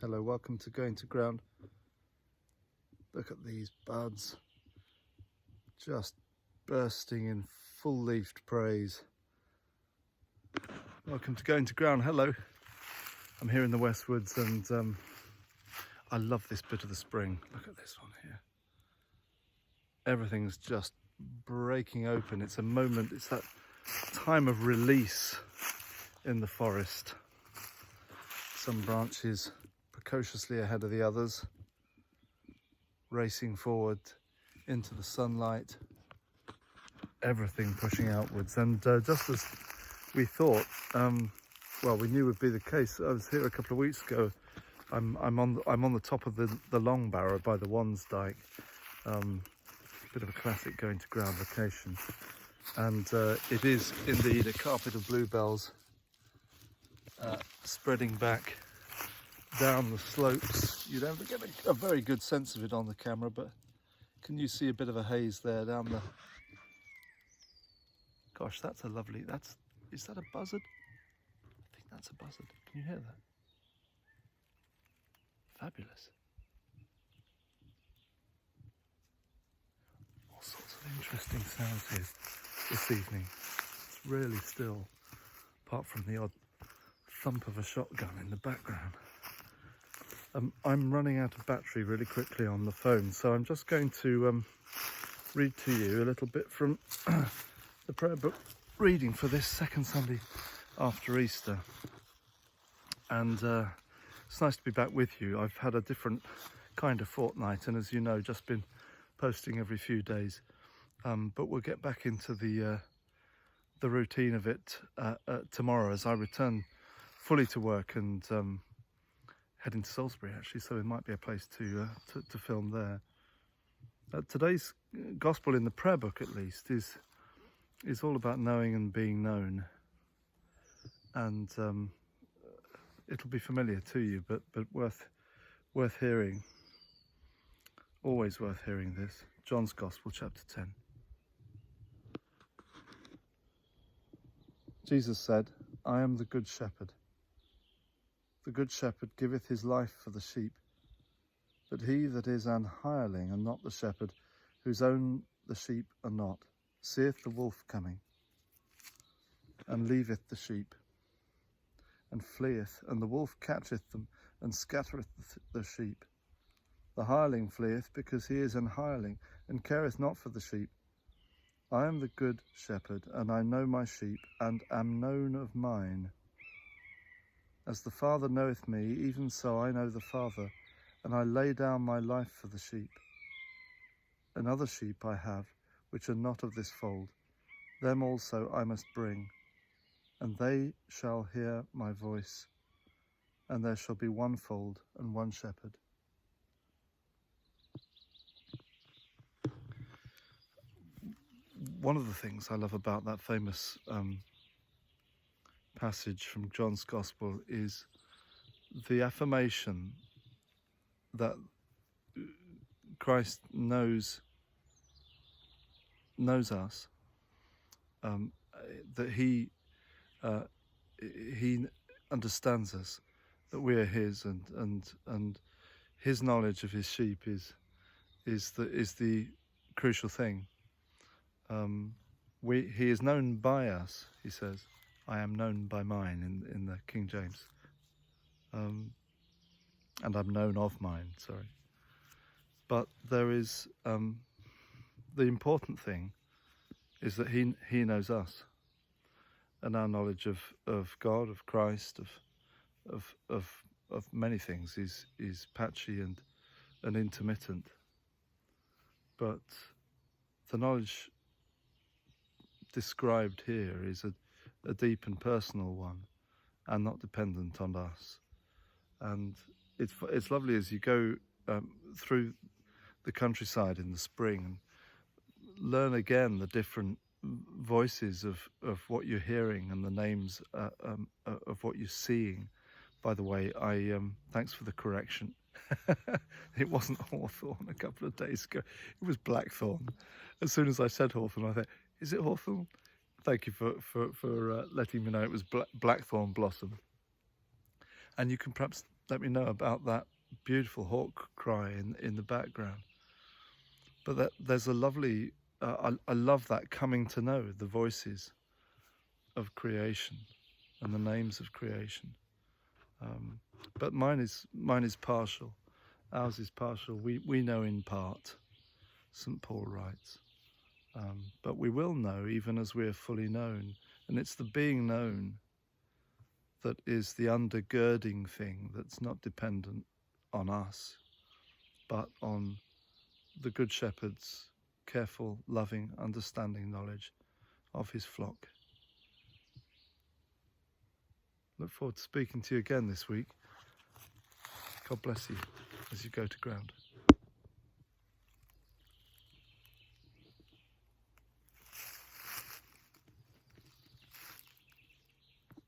Hello, welcome to Going to Ground. Look at these buds, just bursting in full-leafed praise. Welcome to Going to Ground. Hello, I'm here in the Westwoods and I love this bit of the spring. Look at this one here. Everything's just breaking open. It's a moment, it's that time of release in the forest. Some branches precociously ahead of the others, racing forward into the sunlight, everything pushing outwards. And just as we thought, well, we knew would be the case. I was here a couple of weeks ago. I'm on the top of the Long Barrow by the Wansdyke. Bit of a classic Going to Ground location, and it is indeed a carpet of bluebells spreading back down the slopes. You don't get a very good sense of it on the camera, but can you see a bit of a haze there down the... Gosh, that's a lovely... Is that a buzzard? I think that's a buzzard. Can you hear that? Fabulous. All sorts of interesting sounds here this evening. It's really still, apart from the odd thump of a shotgun in the background. I'm running out of battery really quickly on the phone, so I'm just going to read to you a little bit from the prayer book reading for this second Sunday after Easter. And it's nice to be back with you. I've had a different kind of fortnight, and as you know, just been posting every few days. But we'll get back into the routine of it tomorrow as I return fully to work and heading to Salisbury, actually, so it might be a place to film there. Today's gospel in the prayer book, at least, is all about knowing and being known, and it'll be familiar to you, but worth hearing. Always worth hearing this. John's Gospel, chapter 10. Jesus said, "I am the good shepherd. The good shepherd giveth his life for the sheep. But he that is an hireling, and not the shepherd, whose own the sheep are not, seeth the wolf coming, and leaveth the sheep, and fleeth, and the wolf catcheth them, and scattereth the sheep. The hireling fleeth, because he is an hireling, and careth not for the sheep. I am the good shepherd, and I know my sheep, and am known of mine. As the Father knoweth me, even so I know the Father, and I lay down my life for the sheep. And other sheep I have, which are not of this fold. Them also I must bring, and they shall hear my voice, and there shall be one fold and one shepherd." One of the things I love about that famous passage from John's Gospel is the affirmation that Christ knows us, that he understands us, that we are his, and his knowledge of his sheep is the crucial thing. He is known by us, he says. "I am known by mine" in the King James. And I'm known of mine, sorry. But there is, the important thing is that he knows us. And our knowledge of God, of Christ, of many things is patchy and intermittent. But the knowledge described here is a deep and personal one, and not dependent on us. And it's lovely as you go through the countryside in the spring and learn again the different voices of what you're hearing and the names of what you're seeing. By the way, thanks for the correction. It wasn't hawthorn a couple of days ago. It was blackthorn. As soon as I said hawthorn, I thought, is it hawthorn? Thank you for letting me know it was blackthorn blossom. And you can perhaps let me know about that beautiful hawk cry in the background. But there's a lovely, I love that coming to know the voices of creation and the names of creation. But mine is partial. Ours is partial. We know in part, St. Paul writes. But we will know even as we are fully known. And it's the being known that is the undergirding thing that's not dependent on us, but on the Good Shepherd's careful, loving, understanding knowledge of his flock. Look forward to speaking to you again this week. God bless you as you go to ground.